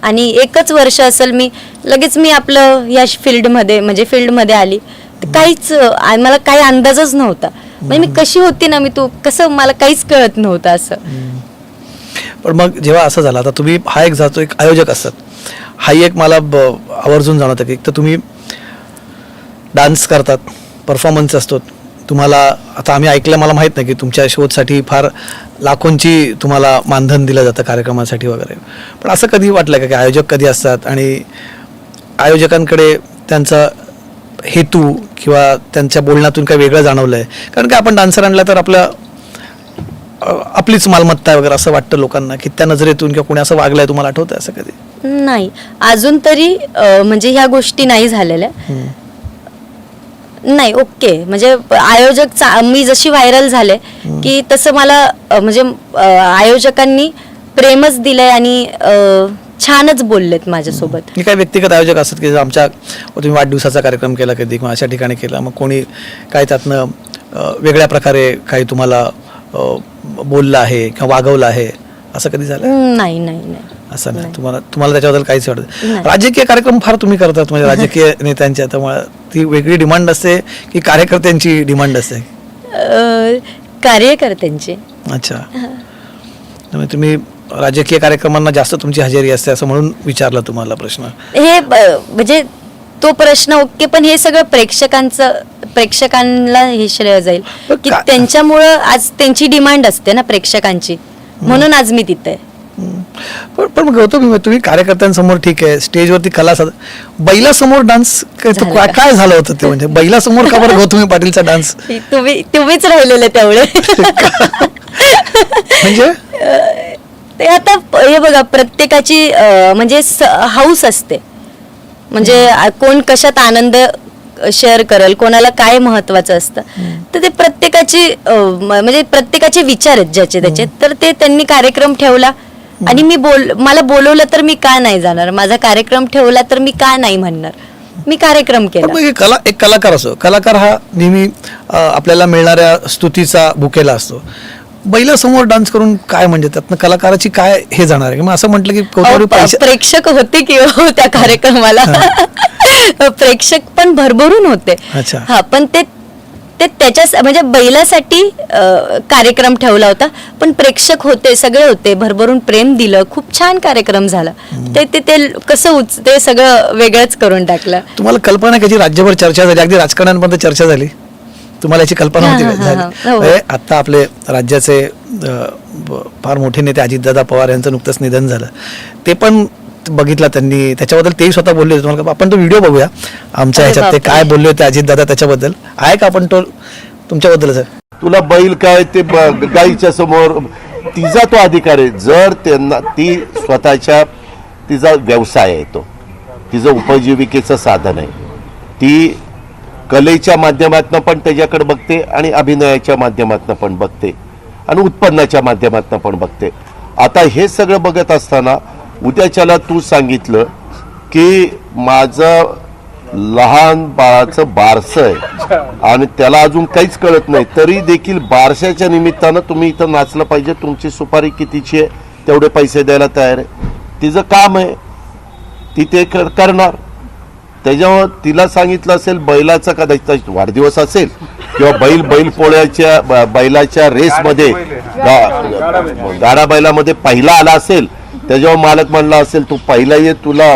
आणि 1च वर्ष असेल मी लगेच मी आपलं या फील्डमध्ये म्हणजे फील्डमध्ये आली. काहीच मला काही अंदाजच नव्हता. म्हणजे मी कशी होती ना, मी तू कसं मला काहीच कळत नव्हतं असं. पण मग जेव्हा असं झालं, आता तुम्ही हा एक जातो एक आयोजक असतात, हाही एक मला आवर्जून जाणवतं की एक तर तुम्ही डान्स करतात, परफॉर्मन्स असतो तुम्हाला. आता आम्ही ऐकलं, मला माहीत नाही की तुमच्या शोसाठी फार लाखोंची तुम्हाला मानधन दिलं जातं कार्यक्रमासाठी वगैरे. पण असं कधी वाटलं का की आयोजक कधी असतात आणि आयोजकांकडे त्यांचा हेतू किंवा त्यांच्या बोलण्यातून काही वेगळं जाणवलं आहे? कारण की आपण डान्सर आणला तर आपलीच मालमत्ता आहे वगैरे असं वाटतं लोकांना, की त्या नजरेतून किंवा कोणी असं वागलंय, तुम्हाला आठवतंय असं कधी? नाही, अजून तरी म्हणजे ह्या गोष्टी नाही झालेल्या. नाही, ओके. म्हणजे आयोजक मी जशी व्हायरल झाले की तसं मला म्हणजे आयोजकांनी प्रेमच दिलंय आणि छानच बोललेत माझ्यासोबत. काही व्यक्तिगत आयोजक असतात की आमच्या तुम्ही वाढदिवसाचा कार्यक्रम केला कधी किंवा अशा ठिकाणी केला, मग कोणी काय त्यातनं वेगळ्या प्रकारे काही तुम्हाला बोललं आहे किंवा वागवलं आहे, असं कधी झालं? नाही नाही नाही, असं नाही. तुम्हाला त्याच्याबद्दल काहीच वाटत? राजकीय कार्यक्रम फार तुम्ही करतात, म्हणजे राजकीय नेत्यांच्या, त्यामुळे ती वेगळी डिमांड असते की कार्यकर्त्यांची डिमांड असते? कार्यकर्त्यांची. अच्छा, त्यामुळे तुम्ही राजकीय कार्यक्रमांना जास्त तुमची हजेरी असते असं म्हणून विचारला तुम्हाला प्रश्न. हे म्हणजे तो प्रश्न ओके, पण हे सगळं प्रेक्षकांना हे श्रेय जाईल की त्यांच्यामुळं आज त्यांची डिमांड असते ना प्रेक्षकांची, म्हणून आज मी तिथे. पण मग गौतमी, तुम्ही कार्यकर्त्यांसमोर ठीक आहे, स्टेजवरती कला बैलासमोर डान्स काय झालं होतं ते? म्हणजे बैलासमोर का बरं गौतमी पाटीलचा डान्स? तुम्हीच राहिलेले तेवढे. म्हणजे ते आता हे बघा, प्रत्येकाची म्हणजे हाऊस असते, म्हणजे कोण कशात आनंद शेअर करेल, कोणाला काय महत्वाचं असतं, तर ते प्रत्येकाची म्हणजे प्रत्येकाचे विचार आहेत ज्याचे त्याचे. तर ते त्यांनी कार्यक्रम ठेवला आणि मला बोलवलं तर मी का नाही जाणार, माझा कार्यक्रम ठेवला तर मी का नाही म्हणणार, मी कार्यक्रम केला. एक कलाकार असो, कलाकार हा नेहमी आपल्याला मिळणाऱ्या स्तुतीचा भुकेला असतो. बैलासमोर डान्स करून काय म्हणजे त्यातनं कलाकाराची काय हे जाणार आहे? मग असं म्हटलं की प्रेक्षक होते की त्या कार्यक्रमाला, प्रेक्षक पण भरभरून होते. हा, पण ते त्याच्याच म्हणजे बैलासाठी कार्यक्रम ठेवला होता, पण प्रेक्षक होते, सगळे होते, भरभरून प्रेम दिलं, खूप छान कार्यक्रम झाला. ते कसं ते सगळं वेगळंच करून टाकलं. तुम्हाला कल्पना कशी राज्यभर चर्चा झाली, अगदी राजकारण्यांमध्ये चर्चा झाली, तुम्हाला याची कल्पना होती? आता आपले राज्याचे फार मोठे नेते अजितदादा पवार यांचं नुकतंच निधन झालं, ते पण बघितला त्यांनी, त्याच्याबद्दल तेही स्वतः बोलले होते. तुम्हाला आपण तो व्हिडिओ बघूया आमच्या ह्याच्यात, ते काय बोलले होते अजितदादा त्याच्याबद्दल, आहे का आपण तो तुमच्याबद्दल? सर, तुला बैल काय ते गाईच्या समोर, तिचा तो अधिकार आहे. जर त्यांना ती स्वतःच्या, तिचा व्यवसाय आहे, तो तिचं उपजीविकेचं साधन आहे, ती कलेच्या माध्यमातून पण त्याच्याकडे बघते आणि अभिनयाच्या माध्यमातून पण बघते आणि उत्पन्नाच्या माध्यमातून पण बघते. आता हे सगळं बघत असताना उद्याच्याला तू सांगितलं की माझं लहान बाळाचं बारसं आहे आणि त्याला अजून काहीच कळत नाही, तरी देखील बारशाच्या निमित्तानं तुम्ही इथं नाचलं पाहिजे, तुमची सुपारी कितीची आहे तेवढे पैसे द्यायला तयार आहे. तिचं काम आहे, ती ते करणार. त्याच्यामुळे तिला सांगितलं असेल बैलाचा कदाचित वाढदिवस असेल किंवा बैल पोळ्याच्या बैलाच्या रेसमध्ये गाडा बैलामध्ये पहिला आला असेल, त्याच्यावर मालक म्हणला असेल तू पहिला ये, तुला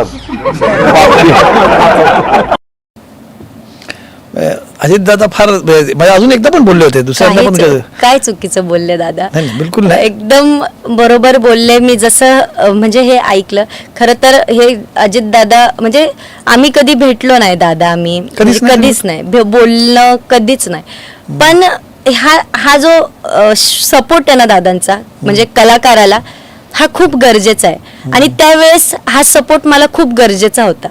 अजितदादा फार म्हणजे अजून एकदा पण बोलले होते, दुसऱ्यांदा पण काय चुकीचं बोलले दादा? बिलकुल नाही, एकदम बरोबर बोलले. मी जसं म्हणजे हे ऐकलं, खरं तर हे अजितदादा म्हणजे आम्ही कधी भेटलो नाही दादा, आम्ही कधीच नाही बोलणं, कधीच नाही. पण हा जो सपोर्ट आहे ना दादांचा, म्हणजे कलाकाराला, हा खूप गरजेचा आहे आणि त्यावेळेस हा सपोर्ट मला खूप गरजेचा होता.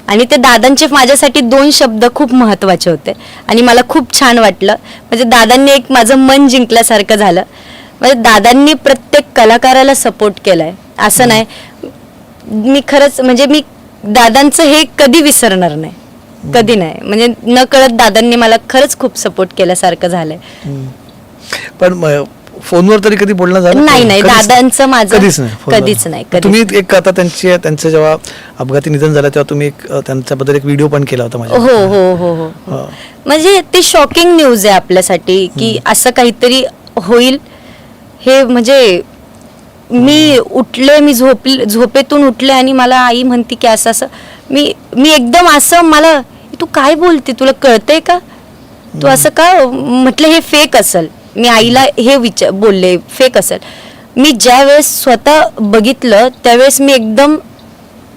आणि ते दादांचे माझ्यासाठी 2 शब्द खूप महत्वाचे होते आणि मला खूप छान वाटलं. म्हणजे दादांनी एक माझं मन जिंकल्यासारखं झालं. म्हणजे दादांनी प्रत्येक कलाकाराला सपोर्ट केलाय, असं नाही. मी खरंच म्हणजे मी दादांचं हे कधी विसरणार नाही, कधी नाही. म्हणजे न कळत दादांनी मला खरंच खूप सपोर्ट केल्यासारखं झालंय. पण फोनवर तरी कधी बोलणं झालं? नाही नाही, कधीच दादांचं माझं कधीच नाही फोनवर. कधीच नाही, कधीच तुम्ही नाही. एक आता त्यांचं जेव्हा अपघाती निधन झालं तेव्हा तुम्ही एक त्यांच्याबद्दल एक व्हिडिओ पण केला होता माझ्या. हो हो हो हो हा. म्हणजे ती शॉकिंग न्यूज आहे आपल्यासाठी की असं काहीतरी होईल. हे म्हणजे मी उठले, मी झोपेतून उठले आणि मला आई म्हणते की असं असं, मी एकदम असं, मला तू काय बोलते, तुला कळतंय का, तू असं का म्हटलं, हे फेक असेल. मी आईला हे बोलले फेक असेल. मी ज्या वेळेस स्वतः बघितलं त्यावेळेस मी एकदम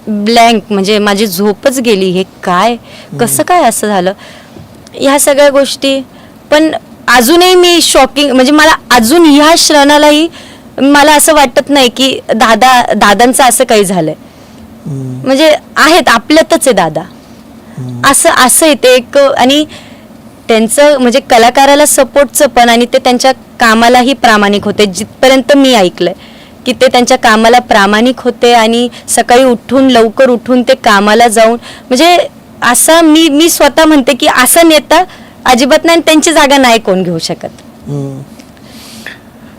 ब्लँक, म्हणजे माझी झोपच गेली. हे काय, कसं काय असं झालं, ह्या सगळ्या गोष्टी. पण अजूनही मी शॉकिंग, म्हणजे मला अजून ह्या क्षणालाही मला असं वाटत नाही की दादांचं असं काही झालंय. म्हणजे आहेत, आपल्यातच आहे दादा, असं येते एक. आणि त्यांचं म्हणजे कलाकाराला सपोर्टचं पण, आणि ते त्यांच्या कामालाही प्रामाणिक होते. जिथपर्यंत मी ऐकलंय की ते त्यांच्या कामाला प्रामाणिक होते आणि सकाळी लवकर उठून ते कामाला जाऊन, म्हणजे असं मी स्वतः म्हणते की असं नेता अजिबात नाही, त्यांची जागा नाही कोण घेऊ शकत.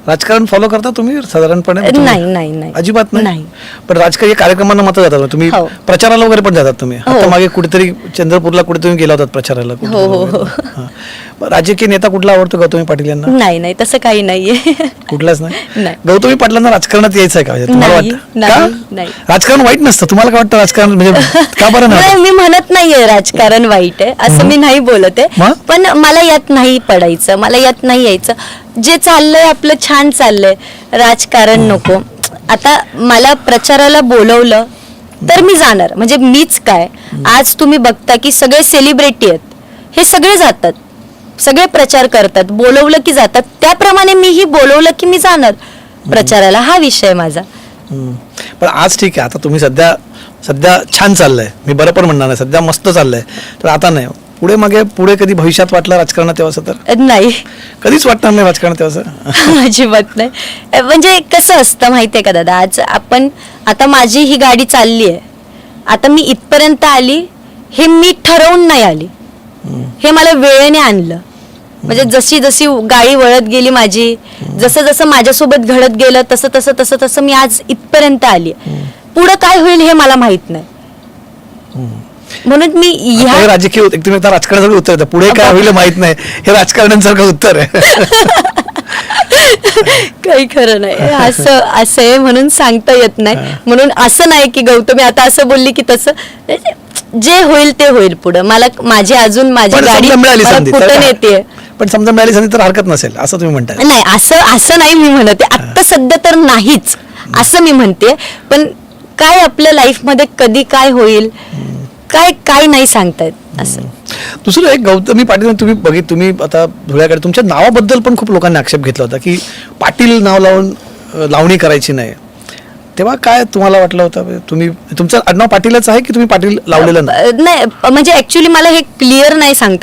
राजकारण फॉलो करता तुम्ही साधारणपणे? नाही नाही नाही, अजिबात नाही. नाही. पण राजकीय कार्यक्रमांना मात्र जातात तुम्ही? हो. प्रचाराला वगैरे पण जातात तुम्ही? हो. आता मागे कुठेतरी चंद्रपूरला कुठे तुम्ही गेला होतात प्रचाराला? कुठे? हो, हो, हो. हा. मग राजकीय नेता कुठला आवडतो गौतमी पाटील यांना? नाही नाही, तसं काही नाहीये. कुठलाच नाही. नाही. गौतमी पाटलांना राजकारणात यायचं आहे का म्हणजे तुम्हाला नाही, वाटतं? नाही, का? नाही. राजकारण वाईट नसतं, तुम्हाला काय वाटतं राजकारण म्हणजे का बरं नाही? नाही, मी म्हणत नाहीये राजकारण वाईट आहे असं, मी नाही बोलत आहे. मग? पण मला यात नाही पडायचं, मला यात नाही यायचं. जे चाललंय आपलं छान चाललंय, राजकारण नको. आता मला प्रचाराला बोलवलं तर मी जाणार, म्हणजे मीच काय. आज तुम्ही बघता की सगळे सेलिब्रिटी आहेत, हे सगळे जातात, सगळे प्रचार करतात, बोलवलं की जातात. त्याप्रमाणे मीही बोलवलं की मी जाणार प्रचाराला, हा विषय माझा. पण आज ठीक आहे, आता तुम्ही सध्या छान चाललंय, मी बरं पण म्हणणार नाही, सध्या मस्त चाललंय. तर आता नाही, पुढे कधी भविष्यात वाटलं राजकारणात तेव्हा? तर नाही, कधीच वाटणार नाही राजकारण तेव्हा? अजिबात नाही. म्हणजे कसं असतं माहितीये का दादा, आज आता माझी ही गाडी चालली आहे, आता मी इथपर्यंत आली, हे मी ठरवून नाही आली, हे मला वेळेने आणलं. म्हणजे जशी जशी गाडी वळत गेली माझी, जसं जसं माझ्यासोबत घडत गेलं तसं तसं तसं तसं मी आज इथपर्यंत आली. पुढं काय होईल हे मला माहित नाही, म्हणून मी हे राजकीय तुम्ही आता राजकारणासारखं उत्तर देता, पुढे काय होईल माहित नाही, हे राजकारण्यांसारखं उत्तर आहे. काही खरं नाही, असं आहे म्हणून सांगता येत नाही. म्हणून असं नाही की गौतमी आता असं बोलली की तसं, जे होईल ते होईल पुढं. माझी पण गाडी समजा मिळाली संधी तर कुठं नेते, पण समजा मिळाली संधी तर हरकत नसेल असं तुम्ही म्हणताय? नाही, असं नाही मी म्हणते. आता सध्या तर नाहीच असं मी म्हणते. पण काय आपल्या लाईफ मध्ये कधी काय होईल, काय नाही सांगतायत असं. दुसरं एक, गौतमी पाटील तुम्ही आता धुळ्याकडे तुमच्या नावाबद्दल पण खूप लोकांनी आक्षेप घेतला होता की पाटील नाव लावून लावणी करायची नाही. तेव्हा काय तुम्हाला वाटलं होतं? तुमचं आडनाव पाटीलच आहे की तुम्ही पाटील लावलेलं नाही? नाही, म्हणजे ऍक्च्युली मला हे क्लिअर नाही सांगता